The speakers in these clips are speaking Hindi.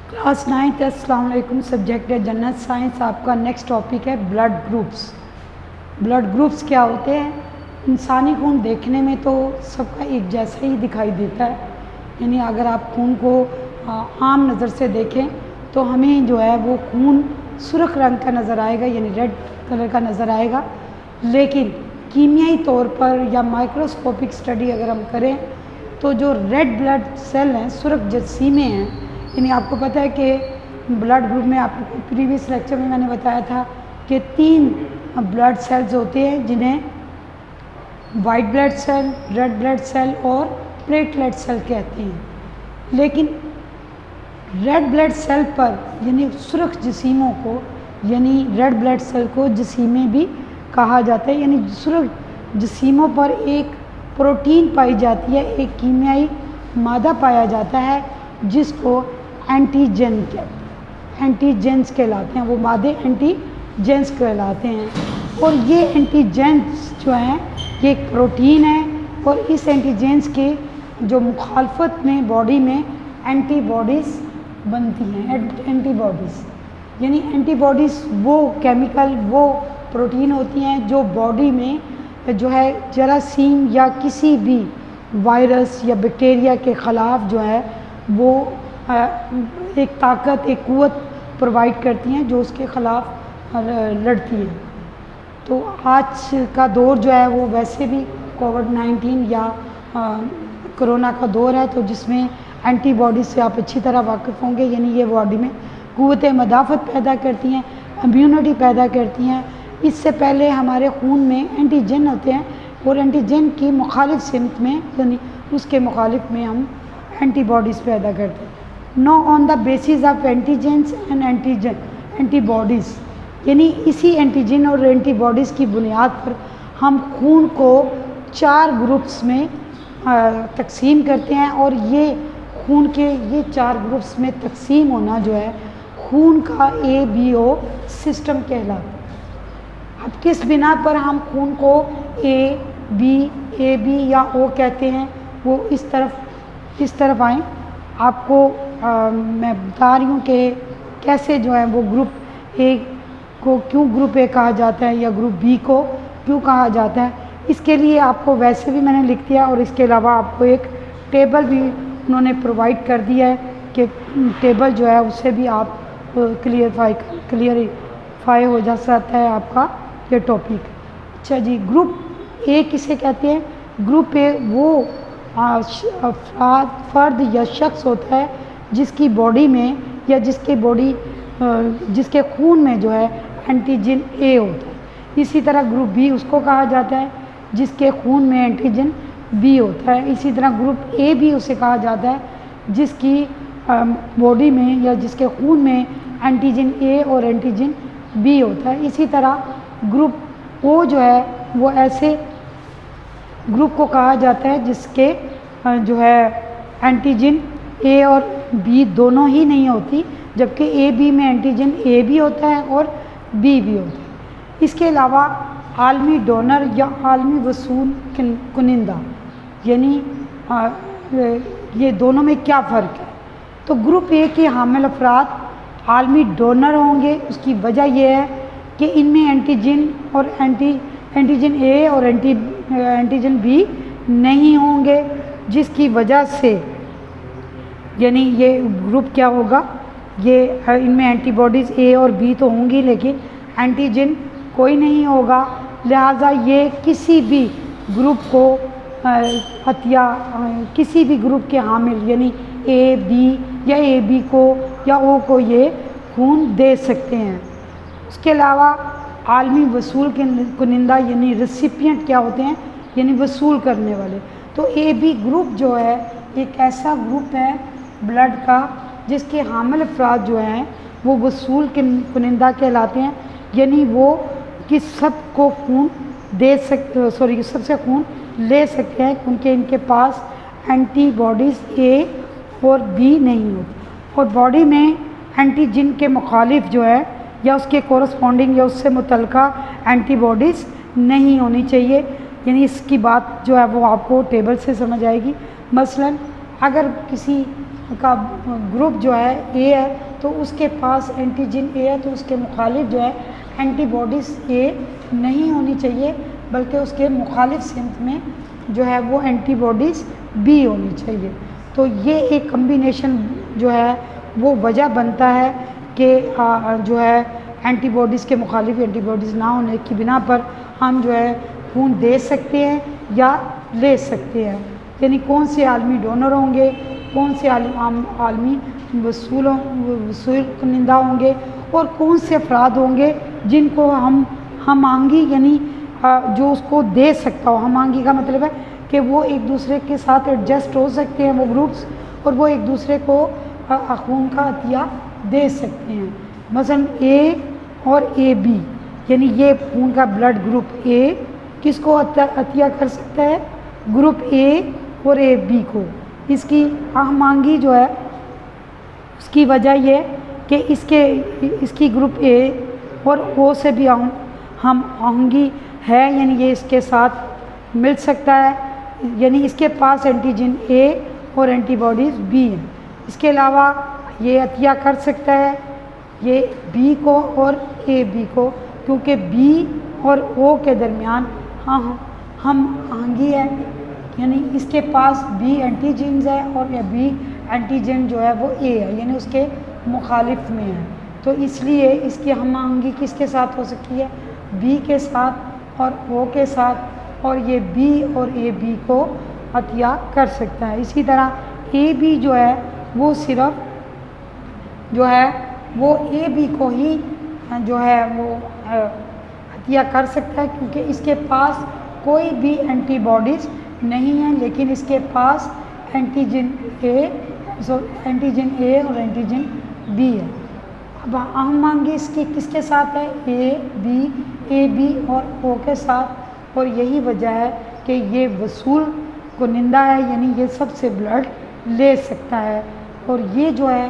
क्लास 9th अस्सलाम वालेकुम। सब्जेक्ट है जनरल साइंस। आपका नेक्स्ट टॉपिक है ब्लड ग्रुप्स। ब्लड ग्रुप्स क्या होते हैं? इंसानी खून देखने में तो सबका एक जैसा ही दिखाई देता है, यानी अगर आप खून को आम नज़र से देखें तो हमें जो है वो खून सुर्ख रंग का नज़र आएगा, यानी रेड कलर का नज़र आएगा। लेकिन कीमियाई तौर पर या माइक्रोस्कोपिक स्टडी अगर हम करें तो जो रेड ब्लड सेल हैं, सुर्ख जसीमे हैं, यानी आपको पता है कि ब्लड ग्रुप में आपको प्रीवियस लेक्चर में मैंने बताया था कि 3 ब्लड सेल्स होते हैं जिन्हें white blood cell, red blood cell और प्लेटलेट सेल कहते हैं। लेकिन रेड ब्लड सेल पर यानी सुर्ख जसीमों को, यानी रेड ब्लड सेल को जसीमे भी कहा जाता है, यानी सुर्ख जसीमों पर एक प्रोटीन पाई जाती है, एक कीमियाई मादा पाया जाता है जिसको एंटीजन कहते हैं। एंटीजेंस कहलाते हैं, वो मादे एंटीजेंस कहलाते हैं। और ये एंटीजेंस जो हैं ये एक प्रोटीन है और इस एंटीजेंस के जो मुखालफत में बॉडी में एंटीबॉडीज़ बनती हैं। एंटीबॉडीज़ यानी एंटीबॉडीज़ वो केमिकल, वो प्रोटीन होती हैं जो बॉडी में जो है जरासीम या किसी भी वायरस या बैक्टीरिया के ख़िलाफ़ जो है वो एक ताकत, एक क़ुव्वत प्रोवाइड करती हैं जो उसके ख़िलाफ़ लड़ती है। तो आज का दौर जो है वो वैसे भी कोविड-19 या कोरोना का दौर है, तो जिसमें एंटीबॉडीज़ से आप अच्छी तरह वाकिफ़ होंगे, यानी ये बॉडी में क़ुव्वत मदाफ़त पैदा करती हैं, इम्यूनिटी पैदा करती हैं। इससे पहले हमारे खून में एंटीजन होते हैं और एंटीजन की मुखालिफ सिमत में, यानी उसके मुखालिफ में हम एंटीबॉडीज़ पैदा करते हैं। Know on the basis of antigens and antibodies, यानी इसी एंटीजन और एंटीबॉडीज़ की बुनियाद पर हम खून को 4 ग्रुप्स में तकसीम करते हैं। और ये खून के ये 4 ग्रुप्स में तकसीम होना जो है खून का ABO सिस्टम कहलाता है। अब किस बिना पर हम खून को AB या O कहते हैं, वो इस तरफ आएँ। आपको मैं बता रही हूँ कि कैसे जो है वो ग्रुप A को क्यों ग्रुप A कहा जाता है या ग्रुप B को क्यों कहा जाता है। इसके लिए आपको वैसे भी मैंने लिख दिया और इसके अलावा आपको एक टेबल भी उन्होंने प्रोवाइड कर दिया है कि टेबल जो है उससे भी आप क्लियरिफाई हो जा सकता है आपका ये टॉपिक। अच्छा जी, ग्रुप A किसे कहते हैं? ग्रुप A वो फ़र्द या शख्स होता है जिसकी बॉडी में या जिसके खून में जो है एंटीजन A होता है। इसी तरह ग्रुप B उसको कहा जाता है जिसके खून में एंटीजन B होता है। इसी तरह ग्रुप A भी उसे कहा जाता है जिसकी बॉडी में या जिसके खून में एंटीजन A और एंटीजन B होता है। इसी तरह ग्रुप O जो है वो ऐसे ग्रुप को कहा जाता है जिसके जो है एंटीजन A और B दोनों ही नहीं होती, जबकि AB में एंटीजन A भी होता है और B भी होता है। इसके अलावा आलमी डोनर या आलमी वसूल कुनिंदा, यानी ये दोनों में क्या फ़र्क है? तो ग्रुप A के हामिल अफराद आलमी डोनर होंगे। उसकी वजह यह है कि इनमें एंटीजन A और एंटीजन B नहीं होंगे, जिसकी वजह से यानी ये ग्रुप क्या होगा, ये इनमें एंटीबॉडीज़ A और B तो होंगी लेकिन एंटीजन कोई नहीं होगा। लिहाजा ये किसी भी ग्रुप को किसी भी ग्रुप के हामिल यानी A, B या AB को या O को ये खून दे सकते हैं। उसके अलावा आलमी वसूल कुनिंदा यानी रेसिपिएंट क्या होते हैं, यानी वसूल करने वाले। तो AB ग्रुप जो है एक ऐसा ग्रुप है ब्लड का जिसके हामिल अफराद जो हैं वो वसूल कुनिंदा कहलाते हैं, यानी वो सबको खून दे सकते, सबसे खून ले सकते हैं क्योंकि इनके पास एंटीबॉडीज़ A और B नहीं होती। और बॉडी में एंटीजन के मुखालिफ जो है या उसके कोरस्पॉन्डिंग या उससे मुतल्लिका एंटीबॉडीज़ नहीं होनी चाहिए, यानी इसकी बात जो है वो आपको टेबल से समझ आएगी। मसलन अगर किसी का ग्रुप जो है ए है तो उसके पास एंटीजन ए है, तो उसके मुखालिफ जो है एंटीबॉडीज़ ए नहीं होनी चाहिए, बल्कि उसके मुखालिफ सिमत में जो है वो एंटीबॉडीज़ बी होनी चाहिए। तो ये एक कम्बिनेशन जो है वो वजह बनता है कि जो है एंटीबॉडीज़ के मुखालिफ एंटीबॉडीज़ ना होने की बिना पर हम जो है खून दे सकते हैं या ले सकते हैं। यानी कौन से आलमी डोनर होंगे, कौन से आलमी वसूल कुनिंदा होंगे और कौन से अफराद होंगे जिनको हम आंगी यानी जो उसको दे सकता हो। हम आंगी का मतलब है कि वो एक दूसरे के साथ एडजस्ट हो सकते हैं वो ग्रुप्स, और वो एक दूसरे को खून का अतिया दे सकते हैं। मसलन ए और ए बी यानी ये खून का ब्लड ग्रुप ए किसको अतिया कर सकता है, ग्रुप ए और ए बी को। इसकी आहमांगी जो है उसकी वजह ये कि इसकी ग्रुप ए और ओ से भी हम आहंगी है, यानी ये इसके साथ मिल सकता है, यानी इसके पास एंटीजन ए और एंटीबॉडीज़ बी हैं। इसके अलावा ये अतिया कर सकता है ये बी को और ए बी को, क्योंकि बी और ओ के दरमियान हम आहंगी है, यानी इसके पास बी एंटीजन्स है और ये बी एंटीजन जो है वो ए है, यानी उसके मुखालिफ में है। तो इसलिए इसकी हम आहंगी किसके साथ हो सकती है, बी के साथ और ओ के साथ, और ये बी और ए बी को अतिया कर सकता है। इसी तरह ए बी जो है वो सिर्फ जो है वो ए बी को ही जो है वो अतिया कर सकता है, क्योंकि इसके पास कोई भी एंटीबॉडीज़ नहीं है, लेकिन इसके पास एंटीजन ए और एंटीजन बी है। अब आहमांगी इसकी किसके साथ है, ए बी और ओ के साथ, और यही वजह है कि ये वसूल कुनिंदा है, यानी ये सबसे ब्लड ले सकता है। और ये जो है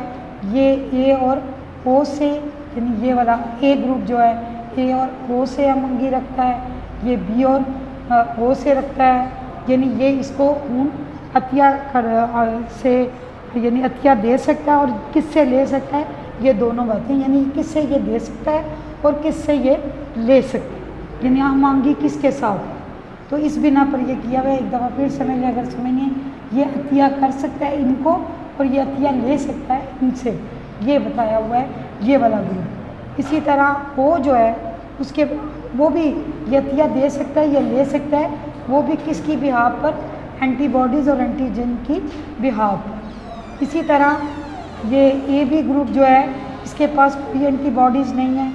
ये ए और ओ से, यानी ये वाला ए ग्रुप जो है ए और ओ से आहमांगी रखता है, ये बी और ओ से रखता है, यानी ये इसको खून अतिया से यानी अतिया दे सकता है। और किससे ले सकता है, ये दोनों बातें, यानी किससे ये दे सकता है और किससे ये ले सकता है, यानी आहमांगी किसके साथ है। तो इस बिना पर ये किया हुआ है। एक दफ़ा फिर समझ लें, अगर समझिए ये अतिया कर सकता है इनको और ये अतिया ले सकता है इनसे, ये बताया हुआ है ये वाला ग्रुप। इसी तरह वो जो है उसके वो भी ये अतिया दे सकता है, ये ले सकता है, वो भी किसकी बिहाफ पर, एंटीबॉडीज़ और एंटीजन की बिहाफ पर। इसी तरह ये ए बी ग्रुप जो है इसके पास कोई एंटीबॉडीज़ नहीं है,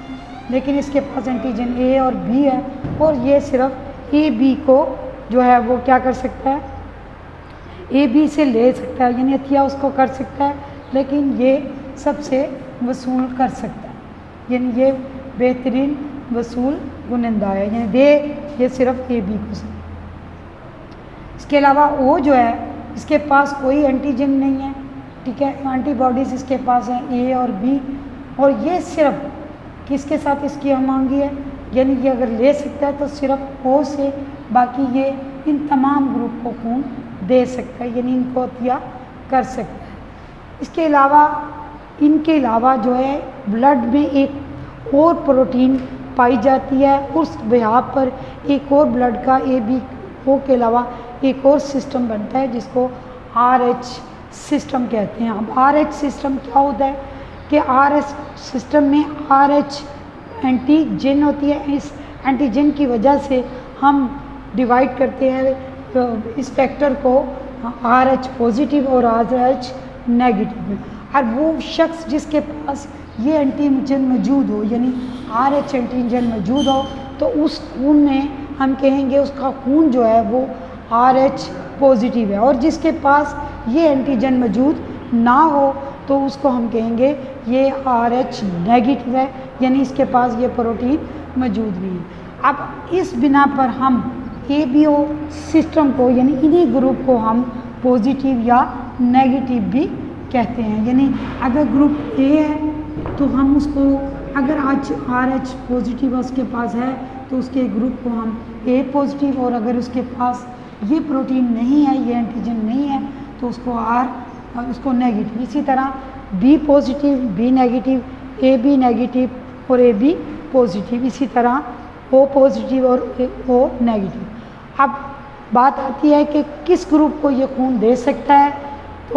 लेकिन इसके पास एंटीजन ए और बी है, और ये सिर्फ ए बी को जो है वो क्या कर सकता है, ए बी से ले सकता है, यानी अतिया उसको कर सकता है, लेकिन ये सबसे वसूल कर सकता है, यानी ये बेहतरीन वसूल गुनिंदा है, यानी दे ये सिर्फ ए बी को। इसके अलावा ओ जो है इसके पास कोई एंटीजन नहीं है, ठीक है, एंटीबॉडीज़ इसके पास हैं ए और बी, और ये सिर्फ किसके साथ इसकी आहमांगी है, यानी ये अगर ले सकता है तो सिर्फ ओ से, बाकी ये इन तमाम ग्रुप को खून दे सकता है, यानी इनको अतिया कर सकता है। इसके अलावा इनके अलावा जो है ब्लड में एक और प्रोटीन पाई जाती है, उस बिहाफ पर एक और ब्लड का ए बी ओ के अलावा एक और सिस्टम बनता है जिसको RH सिस्टम कहते हैं। अब RH सिस्टम क्या होता है कि RH सिस्टम में RH एंटीजन होती है, इस एंटीजन की वजह से हम डिवाइड करते हैं इस फैक्टर को RH पॉजिटिव और RH नेगेटिव में। और वो शख्स जिसके पास ये एंटीजन मौजूद हो, यानी RH एंटीजन मौजूद हो, तो उस खून में हम कहेंगे उसका खून जो है वो RH पॉजिटिव है, और जिसके पास ये एंटीजन मौजूद ना हो तो उसको हम कहेंगे ये RH नेगेटिव है, यानी इसके पास ये प्रोटीन मौजूद नहीं है। अब इस बिना पर हम ABO सिस्टम को, यानी इन्हीं ग्रुप को हम पॉजिटिव या नेगेटिव भी कहते हैं। यानी अगर ग्रुप A है तो हम उसको, अगर आज RH पॉजिटिव उसके पास है तो उसके ग्रुप को हम A पॉजिटिव, और अगर उसके पास ये प्रोटीन नहीं है, ये एंटीजन नहीं है, तो उसको R इसको नेगेटिव। इसी तरह B positive, B negative, A B negative और ए बी पॉजिटिव। इसी तरह ओ पॉजिटिव और ओ नेगेटिव। अब बात आती है कि किस ग्रुप को ये खून दे सकता है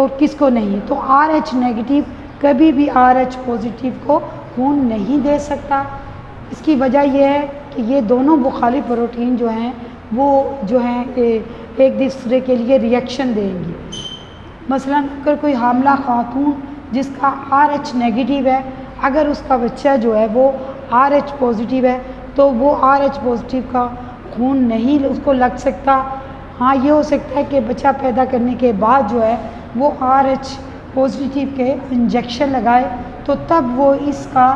और किसको नहीं। तो आर एच नेगेटिव कभी भी आर एच पॉजिटिव को खून नहीं दे सकता। इसकी वजह यह है कि ये दोनों मुखालिफ प्रोटीन जो हैं वो जो हैं एक दूसरे के लिए रिएक्शन देंगी। मसलन अगर कोई हामला खातून जिसका आर एच नेगेटिव है, अगर उसका बच्चा जो है वो आर एच पॉजिटिव है तो वो आर एच पॉजिटिव का खून नहीं उसको लग सकता। हाँ, ये हो सकता है कि बच्चा पैदा करने के बाद जो है वो आर एच पॉजिटिव के इंजेक्शन लगाए तो तब वो इसका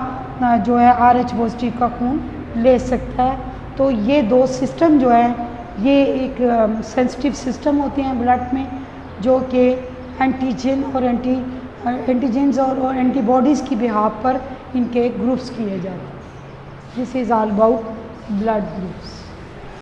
जो है आर एच पॉजिटिव का खून ले सकता है। तो ये दो सिस्टम जो है ये एक सेंसिटिव सिस्टम होते हैं ब्लड में, जो कि एंटीजन और एंटीजेंस और एंटीबॉडीज़ की बिहाफ पर इनके ग्रुप्स किए जाते हैं। This is all about blood groups.